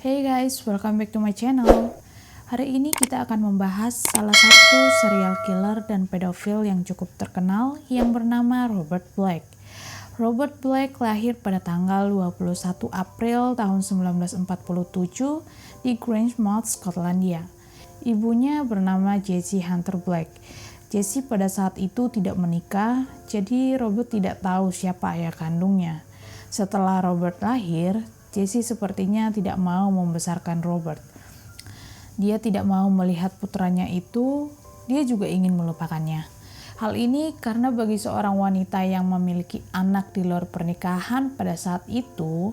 Hey guys, welcome back to my channel. Hari ini kita akan membahas salah satu serial killer dan pedofil yang cukup terkenal yang bernama Robert Blake. Robert Blake lahir pada tanggal 21 April tahun 1947 di Grangemouth, Skotlandia. Ibunya bernama Jessie Hunter Blake. Jessie pada saat itu tidak menikah, jadi Robert tidak tahu siapa ayah kandungnya. Setelah Robert lahir, Jessie sepertinya tidak mau membesarkan Robert. Dia tidak mau melihat putranya itu, dia juga ingin melupakannya. Hal ini karena bagi seorang wanita yang memiliki anak di luar pernikahan pada saat itu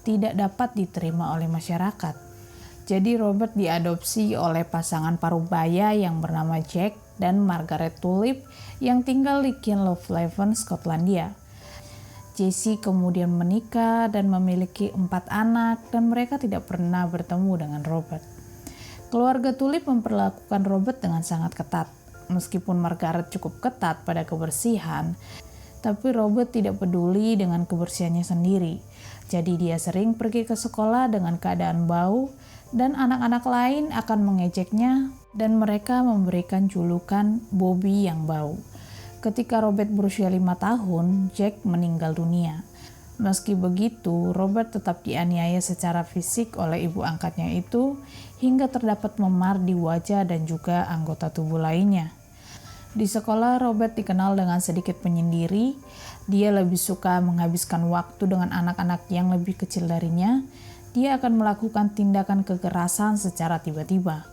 tidak dapat diterima oleh masyarakat. Jadi Robert diadopsi oleh pasangan parubaya yang bernama Jack dan Margaret Tulip yang tinggal di Kinlochleven, Skotlandia. Jessie kemudian menikah dan memiliki 4 anak dan mereka tidak pernah bertemu dengan Robert. Keluarga Tulip memperlakukan Robert dengan sangat ketat. Meskipun Margaret cukup ketat pada kebersihan, tapi Robert tidak peduli dengan kebersihannya sendiri. Jadi dia sering pergi ke sekolah dengan keadaan bau dan anak-anak lain akan mengejeknya dan mereka memberikan julukan Bobby yang bau. Ketika Robert berusia 5 tahun, Jack meninggal dunia. Meski begitu, Robert tetap dianiaya secara fisik oleh ibu angkatnya itu hingga terdapat memar di wajah dan juga anggota tubuh lainnya. Di sekolah, Robert dikenal dengan sedikit penyendiri. Dia lebih suka menghabiskan waktu dengan anak-anak yang lebih kecil darinya. Dia akan melakukan tindakan kekerasan secara tiba-tiba,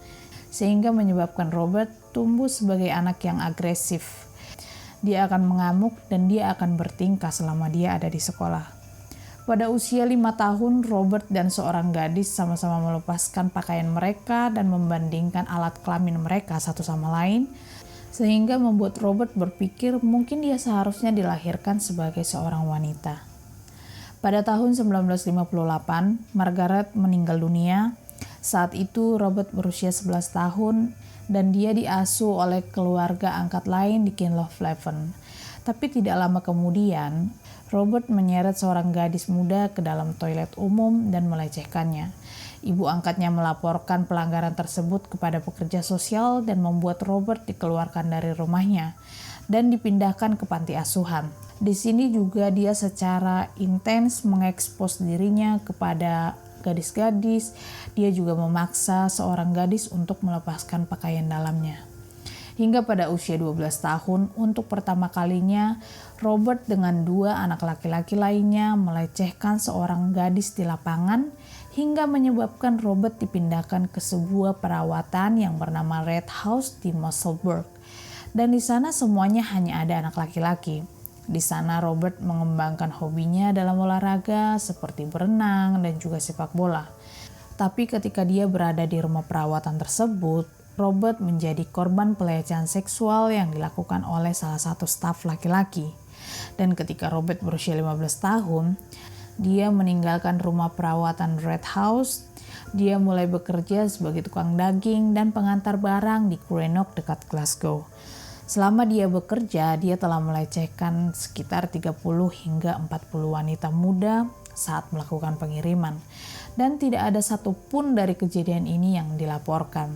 sehingga menyebabkan Robert tumbuh sebagai anak yang agresif. Dia akan mengamuk dan dia akan bertingkah selama dia ada di sekolah. Pada usia 5 tahun, Robert dan seorang gadis sama-sama melepaskan pakaian mereka dan membandingkan alat kelamin mereka satu sama lain, sehingga membuat Robert berpikir mungkin dia seharusnya dilahirkan sebagai seorang wanita. Pada tahun 1958, Margaret meninggal dunia. Saat itu Robert berusia 11 tahun dan dia diasuh oleh keluarga angkat lain di Kinlochleven. Tapi tidak lama kemudian, Robert menyeret seorang gadis muda ke dalam toilet umum dan melecehkannya. Ibu angkatnya melaporkan pelanggaran tersebut kepada pekerja sosial dan membuat Robert dikeluarkan dari rumahnya dan dipindahkan ke panti asuhan. Di sini juga dia secara intens mengekspos dirinya kepada gadis-gadis. Dia juga memaksa seorang gadis untuk melepaskan pakaian dalamnya. Hingga pada usia 12 tahun, untuk pertama kalinya, Robert dengan 2 anak laki-laki lainnya melecehkan seorang gadis di lapangan hingga menyebabkan Robert dipindahkan ke sebuah perawatan yang bernama Red House di Musselburgh. Dan di sana semuanya hanya ada anak laki-laki. Di sana Robert mengembangkan hobinya dalam olahraga seperti berenang dan juga sepak bola. Tapi ketika dia berada di rumah perawatan tersebut, Robert menjadi korban pelecehan seksual yang dilakukan oleh salah satu staf laki-laki. Dan ketika Robert berusia 15 tahun, dia meninggalkan rumah perawatan Red House. Dia mulai bekerja sebagai tukang daging dan pengantar barang di Greenock dekat Glasgow. Selama dia bekerja, dia telah melecehkan sekitar 30 hingga 40 wanita muda saat melakukan pengiriman. Dan tidak ada satupun dari kejadian ini yang dilaporkan.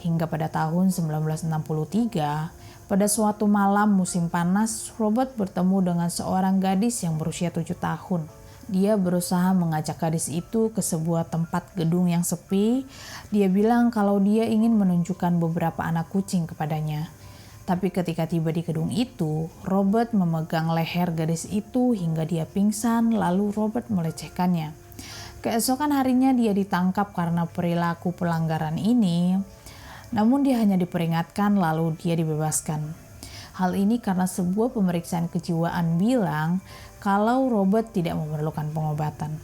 Hingga pada tahun 1963, pada suatu malam musim panas, Robert bertemu dengan seorang gadis yang berusia 7 tahun. Dia berusaha mengajak gadis itu ke sebuah tempat gedung yang sepi. Dia bilang kalau dia ingin menunjukkan beberapa anak kucing kepadanya. Tapi ketika tiba di gedung itu, Robert memegang leher gadis itu hingga dia pingsan, lalu Robert melecehkannya. Keesokan harinya dia ditangkap karena perilaku pelanggaran ini, namun dia hanya diperingatkan lalu dia dibebaskan. Hal ini karena sebuah pemeriksaan kejiwaan bilang kalau Robert tidak memerlukan pengobatan.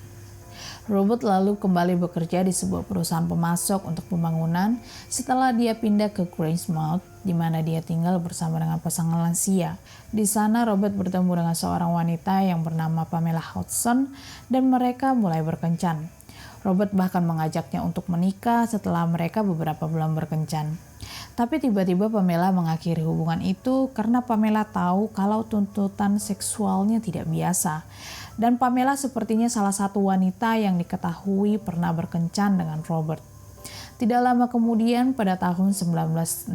Robert lalu kembali bekerja di sebuah perusahaan pemasok untuk pembangunan setelah dia pindah ke Grangemouth, di mana dia tinggal bersama dengan pasangan lansia. Di sana Robert bertemu dengan seorang wanita yang bernama Pamela Hodgson dan mereka mulai berkencan. Robert bahkan mengajaknya untuk menikah setelah mereka beberapa bulan berkencan. Tapi tiba-tiba Pamela mengakhiri hubungan itu karena Pamela tahu kalau tuntutan seksualnya tidak biasa. Dan Pamela sepertinya salah satu wanita yang diketahui pernah berkencan dengan Robert. Tidak lama kemudian pada tahun 1966,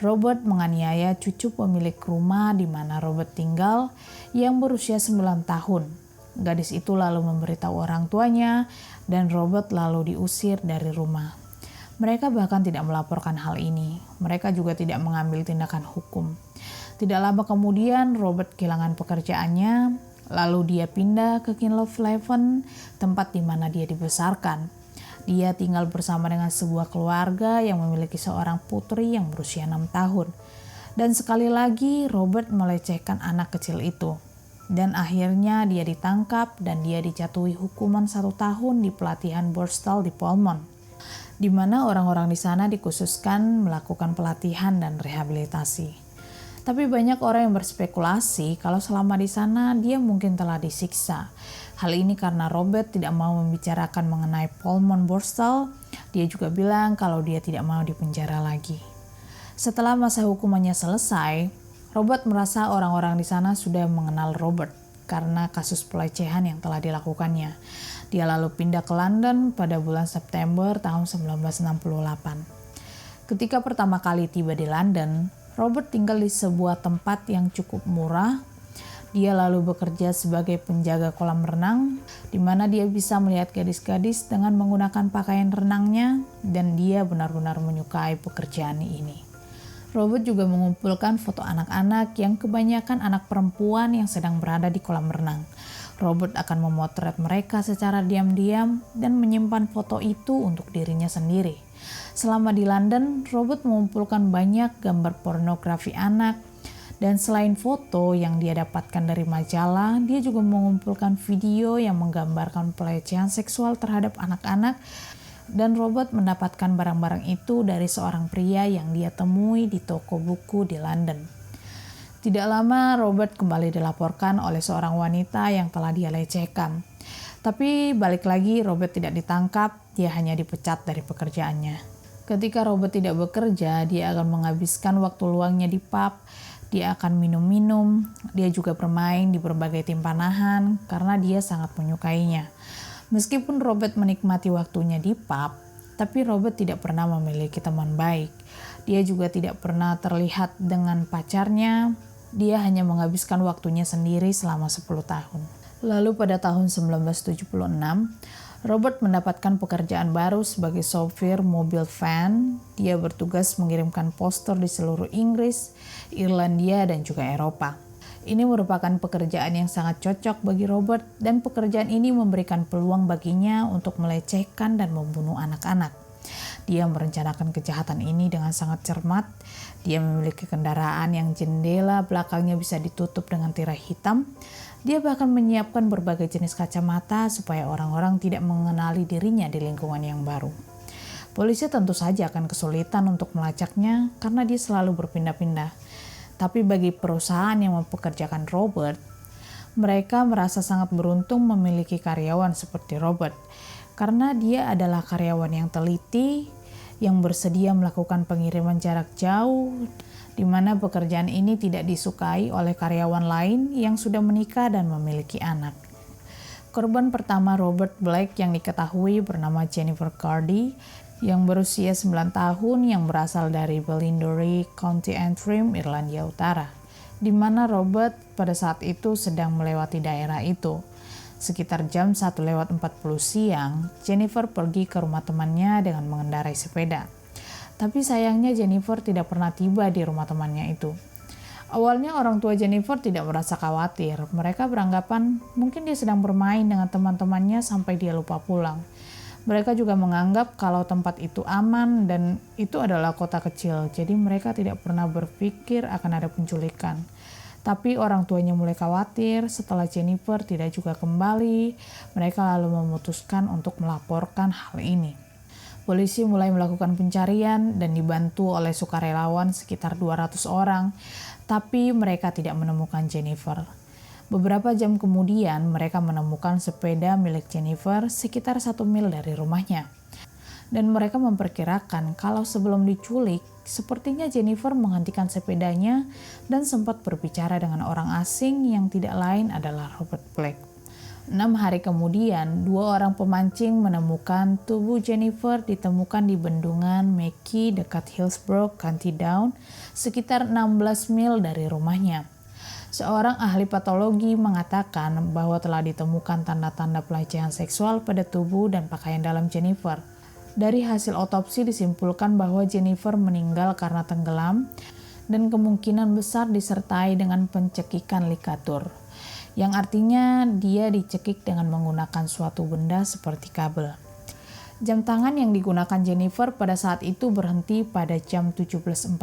Robert menganiaya cucu pemilik rumah di mana Robert tinggal yang berusia 9 tahun. Gadis itu lalu memberitahu orang tuanya dan Robert lalu diusir dari rumah. Mereka bahkan tidak melaporkan hal ini. Mereka juga tidak mengambil tindakan hukum. Tidak lama kemudian Robert kehilangan pekerjaannya, lalu dia pindah ke Kinlochleven, tempat di mana dia dibesarkan. Dia tinggal bersama dengan sebuah keluarga yang memiliki seorang putri yang berusia 6 tahun. Dan sekali lagi Robert melecehkan anak kecil itu. Dan akhirnya dia ditangkap dan dia dijatuhi hukuman 1 tahun di pelatihan Borstal di Polmont, di mana orang-orang di sana dikhususkan melakukan pelatihan dan rehabilitasi. Tapi banyak orang yang berspekulasi kalau selama di sana dia mungkin telah disiksa. Hal ini karena Robert tidak mau membicarakan mengenai Polmont Borstal. Dia juga bilang kalau dia tidak mau dipenjara lagi. Setelah masa hukumannya selesai, Robert merasa orang-orang di sana sudah mengenal Robert karena kasus pelecehan yang telah dilakukannya. Dia lalu pindah ke London pada bulan September tahun 1968. Ketika pertama kali tiba di London, Robert tinggal di sebuah tempat yang cukup murah. Dia lalu bekerja sebagai penjaga kolam renang, di mana dia bisa melihat gadis-gadis dengan menggunakan pakaian renangnya, dan dia benar-benar menyukai pekerjaan ini. Robert juga mengumpulkan foto anak-anak yang kebanyakan anak perempuan yang sedang berada di kolam renang. Robert akan memotret mereka secara diam-diam dan menyimpan foto itu untuk dirinya sendiri. Selama di London, Robert mengumpulkan banyak gambar pornografi anak, dan selain foto yang dia dapatkan dari majalah, dia juga mengumpulkan video yang menggambarkan pelecehan seksual terhadap anak-anak, dan Robert mendapatkan barang-barang itu dari seorang pria yang dia temui di toko buku di London. Tidak lama, Robert kembali dilaporkan oleh seorang wanita yang telah dia lecehkan. Tapi balik lagi, Robert tidak ditangkap, dia hanya dipecat dari pekerjaannya. Ketika Robert tidak bekerja, dia akan menghabiskan waktu luangnya di pub. Dia akan minum-minum, dia juga bermain di berbagai tim panahan karena dia sangat menyukainya. Meskipun Robert menikmati waktunya di pub, tapi Robert tidak pernah memiliki teman baik. Dia juga tidak pernah terlihat dengan pacarnya, dia hanya menghabiskan waktunya sendiri selama 10 tahun. Lalu pada tahun 1976, Robert mendapatkan pekerjaan baru sebagai sopir mobil van. Dia bertugas mengirimkan poster di seluruh Inggris, Irlandia, dan juga Eropa. Ini merupakan pekerjaan yang sangat cocok bagi Robert, dan pekerjaan ini memberikan peluang baginya untuk melecehkan dan membunuh anak-anak. Dia merencanakan kejahatan ini dengan sangat cermat. Dia memiliki kendaraan yang jendela belakangnya bisa ditutup dengan tirai hitam. Dia bahkan menyiapkan berbagai jenis kacamata supaya orang-orang tidak mengenali dirinya di lingkungan yang baru. Polisi tentu saja akan kesulitan untuk melacaknya karena dia selalu berpindah-pindah. Tapi bagi perusahaan yang mempekerjakan Robert, mereka merasa sangat beruntung memiliki karyawan seperti Robert karena dia adalah karyawan yang teliti, yang bersedia melakukan pengiriman jarak jauh, di mana pekerjaan ini tidak disukai oleh karyawan lain yang sudah menikah dan memiliki anak. Korban pertama Robert Blake yang diketahui bernama Jennifer Cardy, yang berusia 9 tahun yang berasal dari Ballindorey, County Antrim, Irlandia Utara, di mana Robert pada saat itu sedang melewati daerah itu. Sekitar jam 1:40 siang, Jennifer pergi ke rumah temannya dengan mengendarai sepeda. Tapi sayangnya Jennifer tidak pernah tiba di rumah temannya itu. Awalnya orang tua Jennifer tidak merasa khawatir. Mereka beranggapan mungkin dia sedang bermain dengan teman-temannya sampai dia lupa pulang. Mereka juga menganggap kalau tempat itu aman dan itu adalah kota kecil, jadi mereka tidak pernah berpikir akan ada penculikan. Tapi orang tuanya mulai khawatir setelah Jennifer tidak juga kembali. Mereka lalu memutuskan untuk melaporkan hal ini. Polisi mulai melakukan pencarian dan dibantu oleh sukarelawan sekitar 200 orang, tapi mereka tidak menemukan Jennifer. Beberapa jam kemudian, mereka menemukan sepeda milik Jennifer sekitar 1 mil dari rumahnya. Dan mereka memperkirakan kalau sebelum diculik, sepertinya Jennifer menghentikan sepedanya dan sempat berbicara dengan orang asing yang tidak lain adalah Robert Blake. 6 hari kemudian, 2 orang pemancing menemukan tubuh Jennifer ditemukan di bendungan Mackay dekat Hillsborough, County Down, sekitar 16 mil dari rumahnya. Seorang ahli patologi mengatakan bahwa telah ditemukan tanda-tanda pelecehan seksual pada tubuh dan pakaian dalam Jennifer. Dari hasil otopsi disimpulkan bahwa Jennifer meninggal karena tenggelam dan kemungkinan besar disertai dengan pencekikan ligatur, yang artinya dia dicekik dengan menggunakan suatu benda seperti kabel. Jam tangan yang digunakan Jennifer pada saat itu berhenti pada jam 17.40,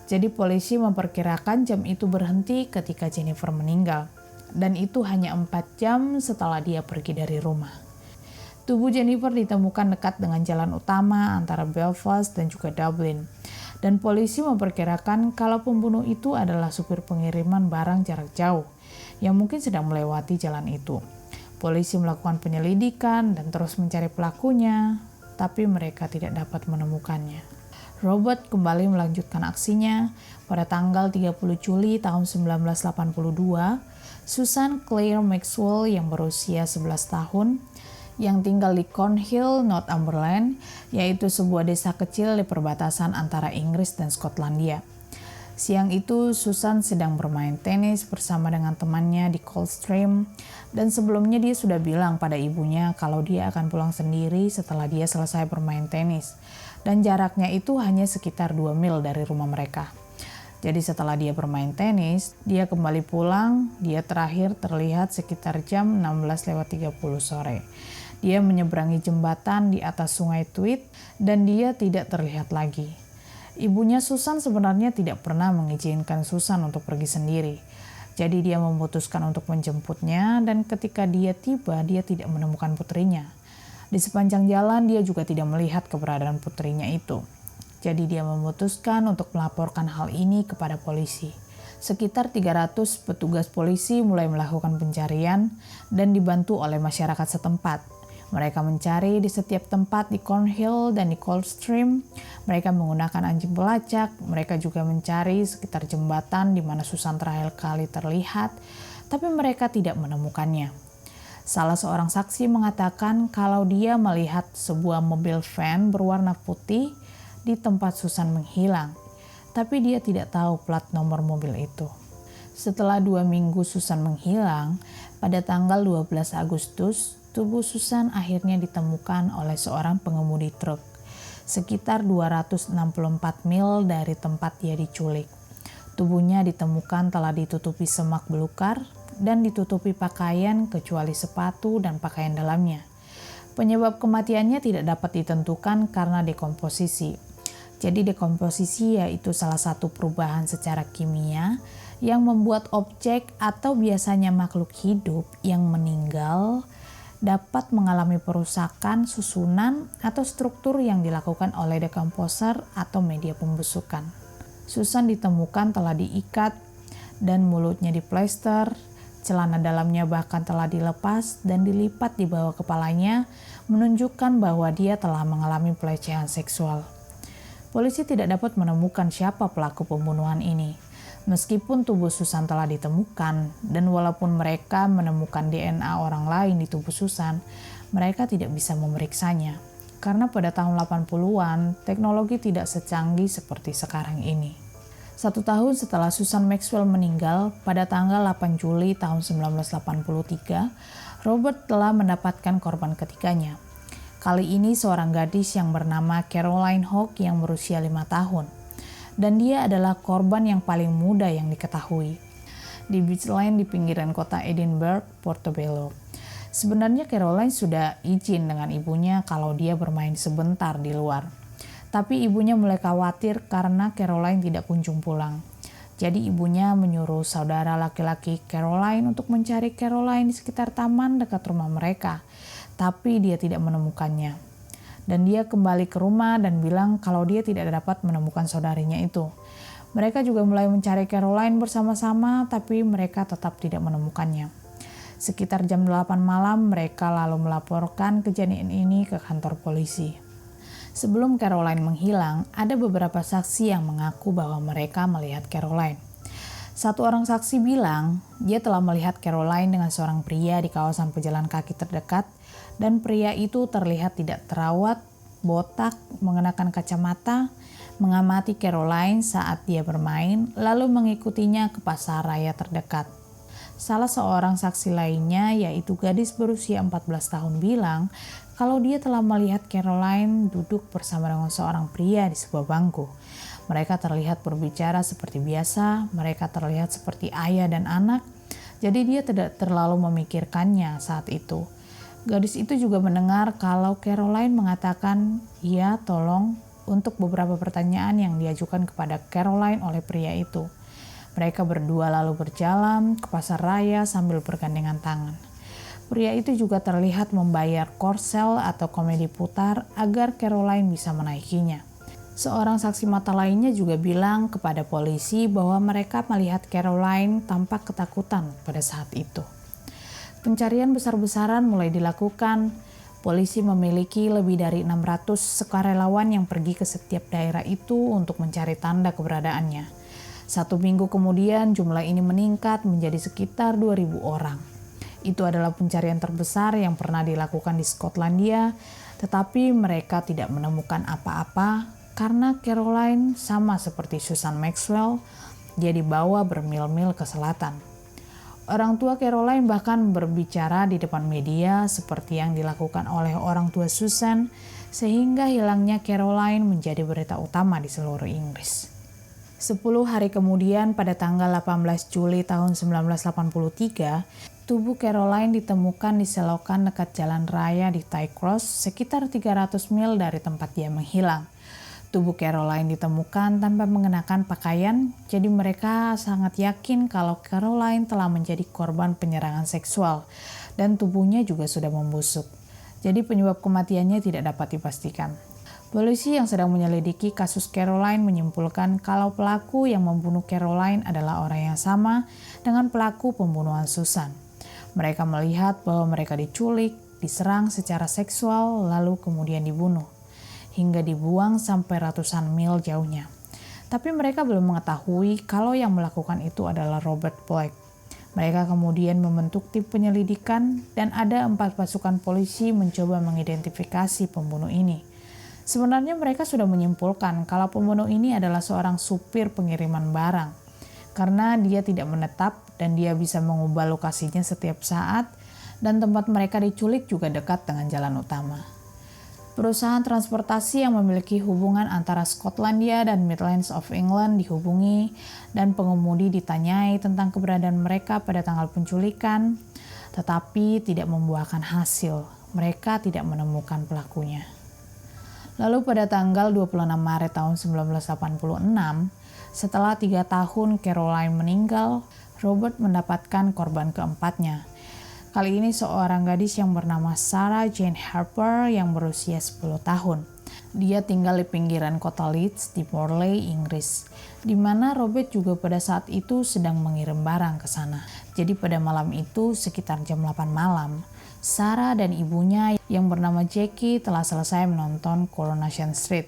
jadi polisi memperkirakan jam itu berhenti ketika Jennifer meninggal, dan itu hanya 4 jam setelah dia pergi dari rumah. Tubuh Jennifer ditemukan dekat dengan jalan utama antara Belfast dan juga Dublin, dan polisi memperkirakan kalau pembunuh itu adalah supir pengiriman barang jarak jauh yang mungkin sedang melewati jalan itu. Polisi melakukan penyelidikan dan terus mencari pelakunya, tapi mereka tidak dapat menemukannya. Robert kembali melanjutkan aksinya. Pada tanggal 30 Juli tahun 1982, Susan Claire Maxwell yang berusia 11 tahun, yang tinggal di Cornhill, Northumberland, yaitu sebuah desa kecil di perbatasan antara Inggris dan Skotlandia. Siang itu, Susan sedang bermain tenis bersama dengan temannya di Coldstream, dan sebelumnya dia sudah bilang pada ibunya kalau dia akan pulang sendiri setelah dia selesai bermain tenis, dan jaraknya itu hanya sekitar 2 mil dari rumah mereka. Jadi setelah dia bermain tenis, dia kembali pulang. Dia terakhir terlihat sekitar jam 16.30 sore. Dia menyeberangi jembatan di atas sungai Tweed dan dia tidak terlihat lagi. Ibunya Susan sebenarnya tidak pernah mengizinkan Susan untuk pergi sendiri. Jadi dia memutuskan untuk menjemputnya, dan ketika dia tiba, dia tidak menemukan putrinya. Di sepanjang jalan dia juga tidak melihat keberadaan putrinya itu. Jadi dia memutuskan untuk melaporkan hal ini kepada polisi. Sekitar 300 petugas polisi mulai melakukan pencarian dan dibantu oleh masyarakat setempat. Mereka mencari di setiap tempat di Cornhill dan di Coldstream. Mereka menggunakan anjing pelacak. Mereka juga mencari sekitar jembatan di mana Susan terakhir kali terlihat, tapi mereka tidak menemukannya. Salah seorang saksi mengatakan kalau dia melihat sebuah mobil van berwarna putih di tempat Susan menghilang, tapi dia tidak tahu plat nomor mobil itu. Setelah 2 minggu Susan menghilang, pada tanggal 12 Agustus, tubuh Susan akhirnya ditemukan oleh seorang pengemudi truk, sekitar 264 mil dari tempat dia diculik. Tubuhnya ditemukan telah ditutupi semak belukar dan ditutupi pakaian kecuali sepatu dan pakaian dalamnya. Penyebab kematiannya tidak dapat ditentukan karena dekomposisi. Jadi dekomposisi yaitu salah satu perubahan secara kimia yang membuat objek atau biasanya makhluk hidup yang meninggal dapat mengalami perusakan susunan atau struktur yang dilakukan oleh dekomposer atau media pembusukan. Susan ditemukan telah diikat dan mulutnya diplester. Celana dalamnya bahkan telah dilepas dan dilipat di bawah kepalanya, menunjukkan bahwa dia telah mengalami pelecehan seksual. Polisi tidak dapat menemukan siapa pelaku pembunuhan ini. Meskipun tubuh Susan telah ditemukan, dan walaupun mereka menemukan DNA orang lain di tubuh Susan, mereka tidak bisa memeriksanya. Karena pada tahun 80-an, teknologi tidak secanggih seperti sekarang ini. 1 tahun setelah Susan Maxwell meninggal, pada tanggal 8 Juli tahun 1983, Robert telah mendapatkan korban ketiganya. Kali ini seorang gadis yang bernama Caroline Hogg yang berusia 5 tahun. Dan dia adalah korban yang paling muda yang diketahui. Di Beachland di pinggiran kota Edinburgh, Portobello. Sebenarnya Caroline sudah izin dengan ibunya kalau dia bermain sebentar di luar. Tapi ibunya mulai khawatir karena Caroline tidak kunjung pulang. Jadi ibunya menyuruh saudara laki-laki Caroline untuk mencari Caroline di sekitar taman dekat rumah mereka. Tapi dia tidak menemukannya. Dan dia kembali ke rumah dan bilang kalau dia tidak dapat menemukan saudarinya itu. Mereka juga mulai mencari Caroline bersama-sama, tapi mereka tetap tidak menemukannya. Sekitar jam 8 malam, mereka lalu melaporkan kejadian ini ke kantor polisi. Sebelum Caroline menghilang, ada beberapa saksi yang mengaku bahwa mereka melihat Caroline. Satu orang saksi bilang, dia telah melihat Caroline dengan seorang pria di kawasan pejalan kaki terdekat, dan pria itu terlihat tidak terawat, botak, mengenakan kacamata, mengamati Caroline saat dia bermain, lalu mengikutinya ke pasar raya terdekat. Salah seorang saksi lainnya, yaitu gadis berusia 14 tahun bilang, kalau dia telah melihat Caroline duduk bersama dengan seorang pria di sebuah bangku. Mereka terlihat berbicara seperti biasa, mereka terlihat seperti ayah dan anak, jadi dia tidak terlalu memikirkannya saat itu. Gadis itu juga mendengar kalau Caroline mengatakan, "Ya, tolong," untuk beberapa pertanyaan yang diajukan kepada Caroline oleh pria itu. Mereka berdua lalu berjalan ke pasar raya sambil bergandengan tangan. Pria itu juga terlihat membayar korsel atau komedi putar agar Caroline bisa menaikinya. Seorang saksi mata lainnya juga bilang kepada polisi bahwa mereka melihat Caroline tampak ketakutan pada saat itu. Pencarian besar-besaran mulai dilakukan. Polisi memiliki lebih dari 600 sukarelawan yang pergi ke setiap daerah itu untuk mencari tanda keberadaannya. 1 minggu kemudian jumlah ini meningkat menjadi sekitar 2.000 orang. Itu adalah pencarian terbesar yang pernah dilakukan di Skotlandia, tetapi mereka tidak menemukan apa-apa karena Caroline sama seperti Susan Maxwell, dia dibawa bermil-mil ke selatan. Orang tua Caroline bahkan berbicara di depan media seperti yang dilakukan oleh orang tua Susan, sehingga hilangnya Caroline menjadi berita utama di seluruh Inggris. 10 hari kemudian pada tanggal 18 Juli tahun 1983, tubuh Caroline ditemukan di selokan dekat jalan raya di Tye Cross sekitar 300 mil dari tempat dia menghilang. Tubuh Caroline ditemukan tanpa mengenakan pakaian, jadi mereka sangat yakin kalau Caroline telah menjadi korban penyerangan seksual dan tubuhnya juga sudah membusuk. Jadi penyebab kematiannya tidak dapat dipastikan. Polisi yang sedang menyelidiki kasus Caroline menyimpulkan kalau pelaku yang membunuh Caroline adalah orang yang sama dengan pelaku pembunuhan Susan. Mereka melihat bahwa mereka diculik, diserang secara seksual, lalu kemudian dibunuh, hingga dibuang sampai ratusan mil jauhnya. Tapi mereka belum mengetahui kalau yang melakukan itu adalah Robert Blake. Mereka kemudian membentuk tim penyelidikan dan ada 4 pasukan polisi mencoba mengidentifikasi pembunuh ini. Sebenarnya mereka sudah menyimpulkan kalau pembunuh ini adalah seorang supir pengiriman barang, karena dia tidak menetap dan dia bisa mengubah lokasinya setiap saat, dan tempat mereka diculik juga dekat dengan jalan utama. Perusahaan transportasi yang memiliki hubungan antara Skotlandia dan Midlands of England dihubungi dan pengemudi ditanyai tentang keberadaan mereka pada tanggal penculikan, tetapi tidak membuahkan hasil. Mereka tidak menemukan pelakunya. Lalu pada tanggal 26 Maret tahun 1986, setelah 3 tahun Caroline meninggal, Robert mendapatkan korban keempatnya. Kali ini seorang gadis yang bernama Sarah Jane Harper yang berusia 10 tahun. Dia tinggal di pinggiran kota Leeds di Morley, Inggris, di mana Robert juga pada saat itu sedang mengirim barang ke sana. Jadi pada malam itu sekitar jam 8 malam, Sarah dan ibunya yang bernama Jackie telah selesai menonton Coronation Street.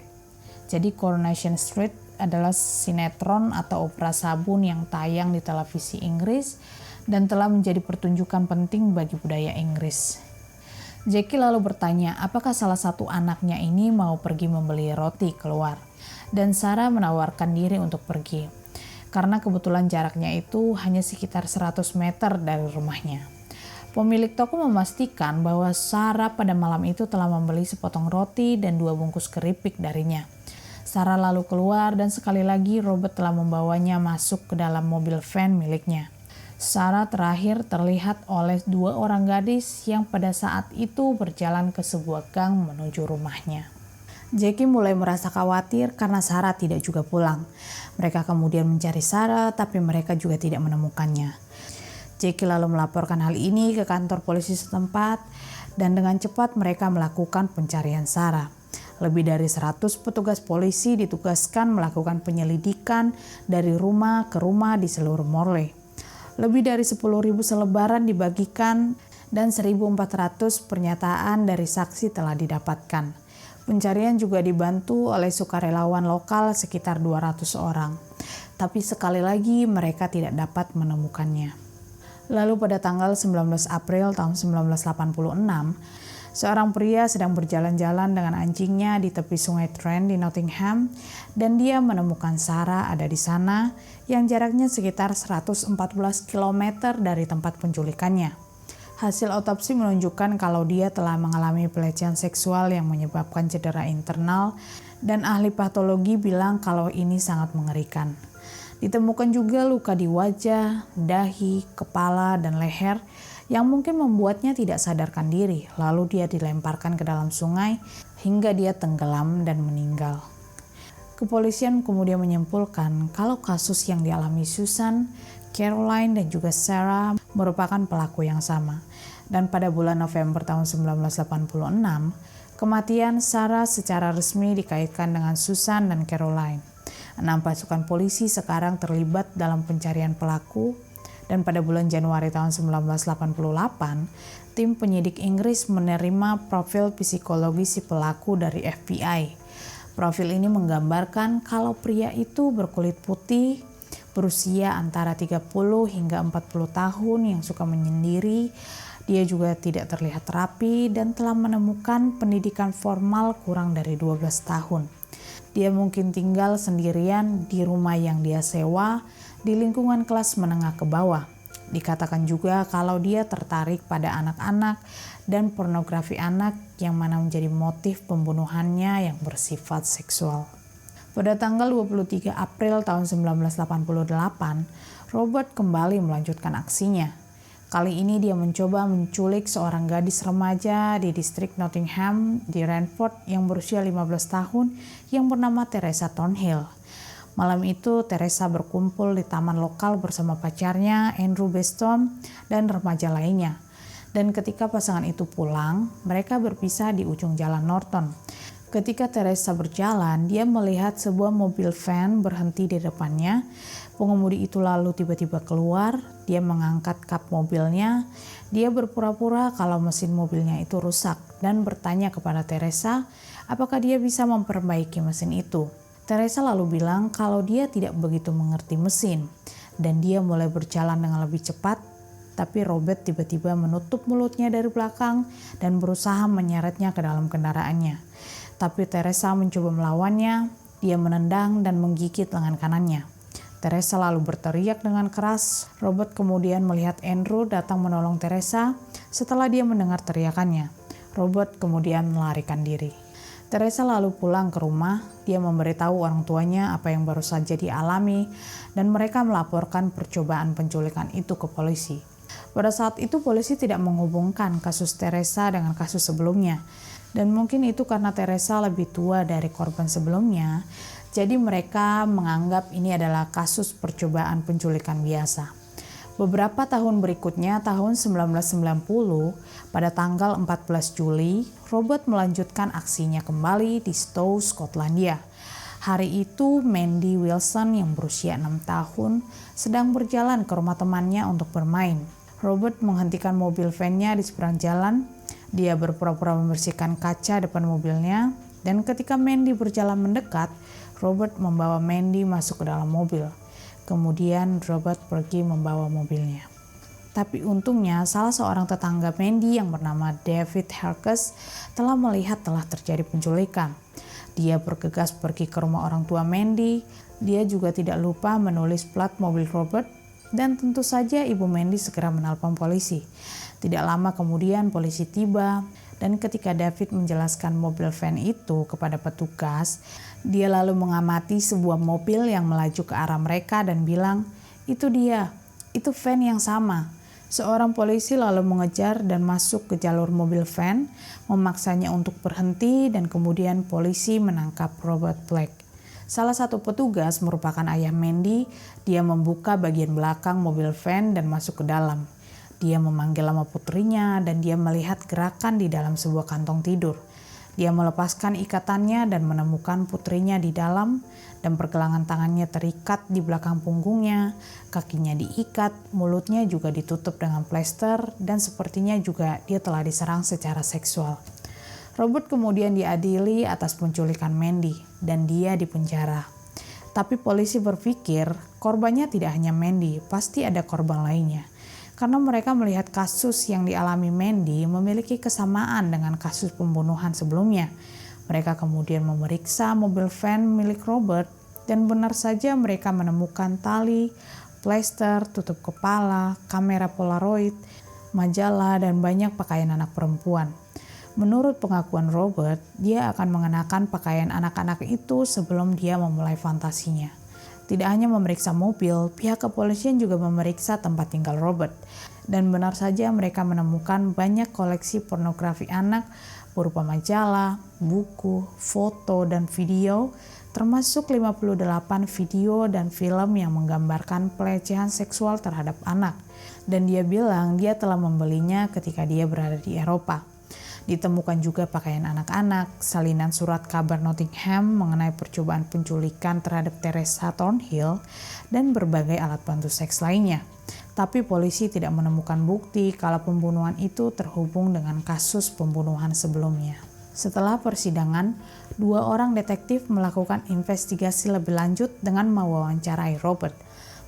Jadi Coronation Street adalah sinetron atau opera sabun yang tayang di televisi Inggris dan telah menjadi pertunjukan penting bagi budaya Inggris. Jackie lalu bertanya apakah salah satu anaknya ini mau pergi membeli roti keluar, dan Sarah menawarkan diri untuk pergi, karena kebetulan jaraknya itu hanya sekitar 100 meter dari rumahnya. Pemilik toko memastikan bahwa Sarah pada malam itu telah membeli sepotong roti dan 2 bungkus keripik darinya. Sarah lalu keluar dan sekali lagi Robert telah membawanya masuk ke dalam mobil van miliknya. Sarah terakhir terlihat oleh 2 orang gadis yang pada saat itu berjalan ke sebuah gang menuju rumahnya. Jackie mulai merasa khawatir karena Sarah tidak juga pulang. Mereka kemudian mencari Sarah tapi mereka juga tidak menemukannya. Jackie lalu melaporkan hal ini ke kantor polisi setempat dan dengan cepat mereka melakukan pencarian Sarah. Lebih dari 100 petugas polisi ditugaskan melakukan penyelidikan dari rumah ke rumah di seluruh Morley. Lebih dari 10.000 selebaran dibagikan dan 1.400 pernyataan dari saksi telah didapatkan. Pencarian juga dibantu oleh sukarelawan lokal sekitar 200 orang. Tapi sekali lagi mereka tidak dapat menemukannya. Lalu pada tanggal 19 April tahun 1986, seorang pria sedang berjalan-jalan dengan anjingnya di tepi sungai Trent di Nottingham dan dia menemukan Sarah ada di sana yang jaraknya sekitar 114 km dari tempat penculikannya. Hasil otopsi menunjukkan kalau dia telah mengalami pelecehan seksual yang menyebabkan cedera internal dan ahli patologi bilang kalau ini sangat mengerikan. Ditemukan juga luka di wajah, dahi, kepala, dan leher yang mungkin membuatnya tidak sadarkan diri, lalu dia dilemparkan ke dalam sungai hingga dia tenggelam dan meninggal. Kepolisian kemudian menyimpulkan kalau kasus yang dialami Susan, Caroline, dan juga Sarah merupakan pelaku yang sama. Dan pada bulan November tahun 1986, kematian Sarah secara resmi dikaitkan dengan Susan dan Caroline. 6 pasukan polisi sekarang terlibat dalam pencarian pelaku. Dan pada bulan Januari tahun 1988, tim penyidik Inggris menerima profil psikologi si pelaku dari FBI. Profil ini menggambarkan kalau pria itu berkulit putih, berusia antara 30 hingga 40 tahun yang suka menyendiri. Dia juga tidak terlihat rapi dan telah menemukan pendidikan formal kurang dari 12 tahun. Dia mungkin tinggal sendirian di rumah yang dia sewa di lingkungan kelas menengah ke bawah. Dikatakan juga kalau dia tertarik pada anak-anak dan pornografi anak yang mana menjadi motif pembunuhannya yang bersifat seksual. Pada tanggal 23 April tahun 1988, Robert kembali melanjutkan aksinya. Kali ini dia mencoba menculik seorang gadis remaja di distrik Nottingham di Ranford yang berusia 15 tahun yang bernama Teresa Thornhill. Malam itu Teresa berkumpul di taman lokal bersama pacarnya Andrew Beston dan remaja lainnya. Dan ketika pasangan itu pulang, mereka berpisah di ujung jalan Norton. Ketika Teresa berjalan, dia melihat sebuah mobil van berhenti di depannya. Pengemudi itu lalu tiba-tiba keluar, dia mengangkat kap mobilnya, dia berpura-pura kalau mesin mobilnya itu rusak dan bertanya kepada Teresa apakah dia bisa memperbaiki mesin itu. Teresa lalu bilang kalau dia tidak begitu mengerti mesin dan dia mulai berjalan dengan lebih cepat, tapi Robert tiba-tiba menutup mulutnya dari belakang dan berusaha menyeretnya ke dalam kendaraannya. Tapi Teresa mencoba melawannya, dia menendang dan menggigit lengan kanannya. Teresa lalu berteriak dengan keras. Robert kemudian melihat Andrew datang menolong Teresa setelah dia mendengar teriakannya. Robert kemudian melarikan diri. Teresa lalu pulang ke rumah. Dia memberitahu orang tuanya apa yang baru saja dialami dan mereka melaporkan percobaan penculikan itu ke polisi. Pada saat itu polisi tidak menghubungkan kasus Teresa dengan kasus sebelumnya. Dan mungkin itu karena Teresa lebih tua dari korban sebelumnya. Jadi mereka menganggap ini adalah kasus percobaan penculikan biasa. Beberapa tahun berikutnya, tahun 1990, pada tanggal 14 Juli, Robert melanjutkan aksinya kembali di Stow, Skotlandia. Hari itu, Mandy Wilson yang berusia 6 tahun sedang berjalan ke rumah temannya untuk bermain. Robert menghentikan mobil van-nya di seberang jalan. Dia berpura-pura membersihkan kaca depan mobilnya, dan ketika Mandy berjalan mendekat, Robert membawa Mandy masuk ke dalam mobil. Kemudian Robert pergi membawa mobilnya. Tapi untungnya salah seorang tetangga Mandy yang bernama David Harkes telah melihat telah terjadi penculikan. Dia bergegas pergi ke rumah orang tua Mandy. Dia juga tidak lupa menulis plat mobil Robert dan tentu saja ibu Mandy segera menelpon polisi. Tidak lama kemudian polisi tiba dan ketika David menjelaskan mobil van itu kepada petugas, dia lalu mengamati sebuah mobil yang melaju ke arah mereka dan bilang, "Itu dia, itu van yang sama." Seorang polisi lalu mengejar dan masuk ke jalur mobil van, memaksanya untuk berhenti dan kemudian polisi menangkap Robert Black. Salah satu petugas merupakan ayah Mandy. Dia membuka bagian belakang mobil van dan masuk ke dalam. Dia memanggil nama putrinya dan dia melihat gerakan di dalam sebuah kantong tidur. Dia melepaskan ikatannya dan menemukan putrinya di dalam, dan pergelangan tangannya terikat di belakang punggungnya, kakinya diikat, mulutnya juga ditutup dengan plester, dan sepertinya juga dia telah diserang secara seksual. Robert kemudian diadili atas penculikan Mandy, dan dia dipenjara. Tapi polisi berpikir korbannya tidak hanya Mandy, pasti ada korban lainnya. Karena mereka melihat kasus yang dialami Mandy memiliki kesamaan dengan kasus pembunuhan sebelumnya. Mereka kemudian memeriksa mobil van milik Robert, dan benar saja mereka menemukan tali, plester, tutup kepala, kamera Polaroid, majalah, dan banyak pakaian anak perempuan. Menurut pengakuan Robert, dia akan mengenakan pakaian anak-anak itu sebelum dia memulai fantasinya. Tidak hanya memeriksa mobil, pihak kepolisian juga memeriksa tempat tinggal Robert. Dan benar saja mereka menemukan banyak koleksi pornografi anak berupa majalah, buku, foto, dan video, termasuk 58 video dan film yang menggambarkan pelecehan seksual terhadap anak. Dan dia bilang dia telah membelinya ketika dia berada di Eropa. Ditemukan juga pakaian anak-anak, salinan surat kabar Nottingham mengenai percobaan penculikan terhadap Teresa Thornhill, dan berbagai alat bantu seks lainnya. Tapi polisi tidak menemukan bukti kalau pembunuhan itu terhubung dengan kasus pembunuhan sebelumnya. Setelah persidangan, 2 orang detektif melakukan investigasi lebih lanjut dengan mewawancarai Robert.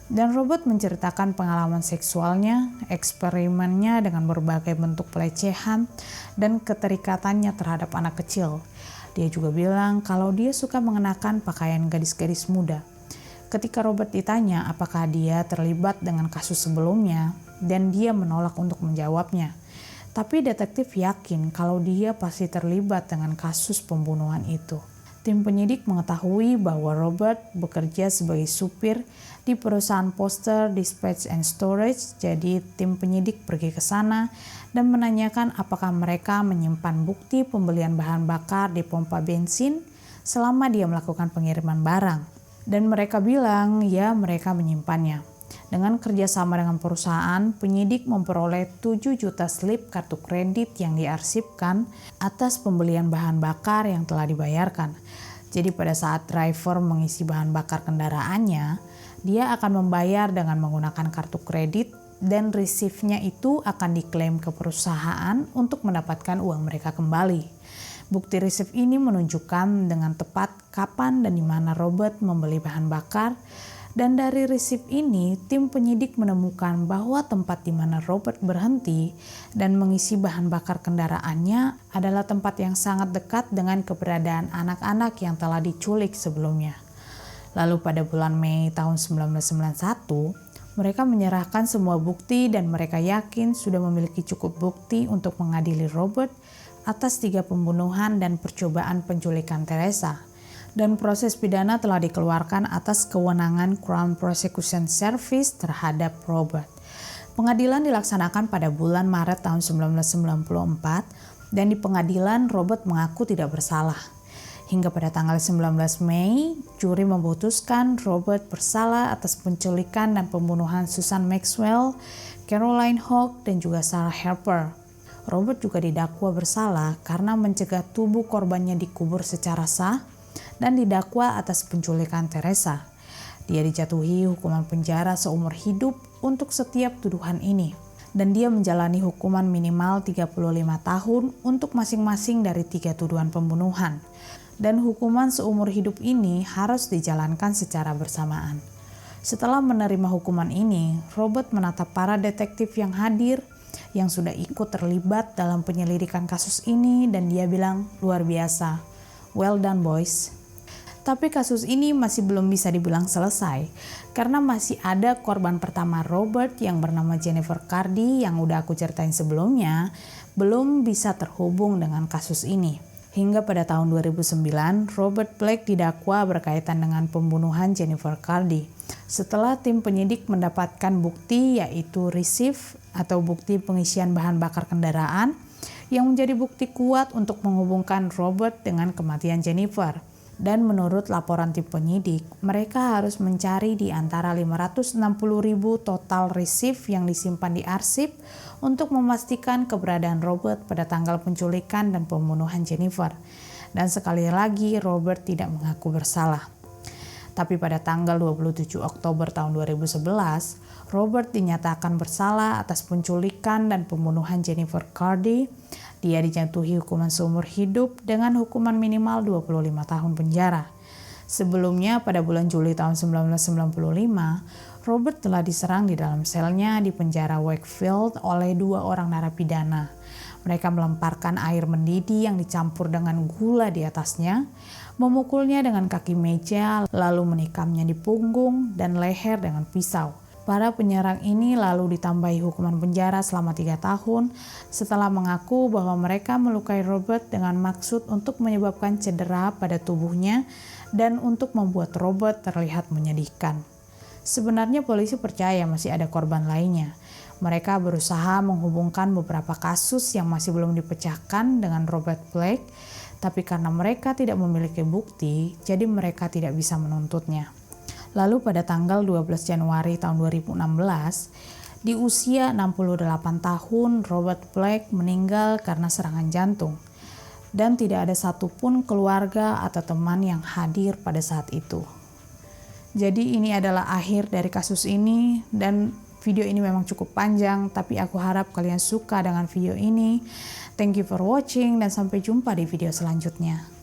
Dan Robert menceritakan pengalaman seksualnya, eksperimennya dengan berbagai bentuk pelecehan, dan keterikatannya terhadap anak kecil. Dia juga bilang kalau dia suka mengenakan pakaian gadis-gadis muda. Ketika Robert ditanya apakah dia terlibat dengan kasus sebelumnya, dan dia menolak untuk menjawabnya. Tapi detektif yakin kalau dia pasti terlibat dengan kasus pembunuhan itu. Tim penyidik mengetahui bahwa Robert bekerja sebagai supir di perusahaan Poster Dispatch and Storage, jadi tim penyidik pergi ke sana dan menanyakan apakah mereka menyimpan bukti pembelian bahan bakar di pompa bensin selama dia melakukan pengiriman barang. Dan mereka bilang ya mereka menyimpannya. Dengan kerjasama dengan perusahaan, penyidik memperoleh 7 juta slip kartu kredit yang diarsipkan atas pembelian bahan bakar yang telah dibayarkan. Jadi pada saat driver mengisi bahan bakar kendaraannya, dia akan membayar dengan menggunakan kartu kredit, dan resipnya itu akan diklaim ke perusahaan untuk mendapatkan uang mereka kembali. Bukti resip ini menunjukkan dengan tepat kapan dan di mana Robert membeli bahan bakar. Dan dari resip ini, tim penyidik menemukan bahwa tempat di mana Robert berhenti dan mengisi bahan bakar kendaraannya adalah tempat yang sangat dekat dengan keberadaan anak-anak yang telah diculik sebelumnya. Lalu pada bulan Mei tahun 1991, mereka menyerahkan semua bukti dan mereka yakin sudah memiliki cukup bukti untuk mengadili Robert atas 3 pembunuhan dan percobaan penculikan Teresa. Dan proses pidana telah dikeluarkan atas kewenangan Crown Prosecution Service terhadap Robert. Pengadilan dilaksanakan pada bulan Maret tahun 1994, dan di pengadilan Robert mengaku tidak bersalah. Hingga pada tanggal 19 Mei, juri memutuskan Robert bersalah atas penculikan dan pembunuhan Susan Maxwell, Caroline Hogg, dan juga Sarah Harper. Robert juga didakwa bersalah karena mencegah tubuh korbannya dikubur secara sah, dan didakwa atas penculikan Teresa. Dia dijatuhi hukuman penjara seumur hidup untuk setiap tuduhan ini, dan dia menjalani hukuman minimal 35 tahun untuk masing-masing dari 3 tuduhan pembunuhan. Dan hukuman seumur hidup ini harus dijalankan secara bersamaan. Setelah menerima hukuman ini, Robert menatap para detektif yang hadir yang sudah ikut terlibat dalam penyelidikan kasus ini, dan dia bilang, luar biasa, well done boys. Tapi kasus ini masih belum bisa dibilang selesai, karena masih ada korban pertama Robert yang bernama Jennifer Cardy yang udah aku ceritain sebelumnya, belum bisa terhubung dengan kasus ini. Hingga pada tahun 2009, Robert Blake didakwa berkaitan dengan pembunuhan Jennifer Cardy. Setelah tim penyidik mendapatkan bukti yaitu resip atau bukti pengisian bahan bakar kendaraan yang menjadi bukti kuat untuk menghubungkan Robert dengan kematian Jennifer. Dan menurut laporan tim penyidik, mereka harus mencari di antara 560.000 total receipt yang disimpan di arsip untuk memastikan keberadaan Robert pada tanggal penculikan dan pembunuhan Jennifer. Dan sekali lagi, Robert tidak mengaku bersalah. Tapi pada tanggal 27 Oktober tahun 2011, Robert dinyatakan bersalah atas penculikan dan pembunuhan Jennifer Cardy. Dia dijatuhi hukuman seumur hidup dengan hukuman minimal 25 tahun penjara. Sebelumnya pada bulan Juli tahun 1995, Robert telah diserang di dalam selnya di penjara Wakefield oleh 2 orang narapidana. Mereka melemparkan air mendidih yang dicampur dengan gula di atasnya, memukulnya dengan kaki meja, lalu menikamnya di punggung dan leher dengan pisau. Para penyerang ini lalu ditambahi hukuman penjara selama 3 tahun setelah mengaku bahwa mereka melukai Robert dengan maksud untuk menyebabkan cedera pada tubuhnya dan untuk membuat Robert terlihat menyedihkan. Sebenarnya polisi percaya masih ada korban lainnya. Mereka berusaha menghubungkan beberapa kasus yang masih belum dipecahkan dengan Robert Blake, tapi karena mereka tidak memiliki bukti, jadi mereka tidak bisa menuntutnya. Lalu pada tanggal 12 Januari tahun 2016, di usia 68 tahun, Robert Blake meninggal karena serangan jantung. Dan tidak ada satupun keluarga atau teman yang hadir pada saat itu. Jadi ini adalah akhir dari kasus ini, dan video ini memang cukup panjang, tapi aku harap kalian suka dengan video ini. Thank you for watching dan sampai jumpa di video selanjutnya.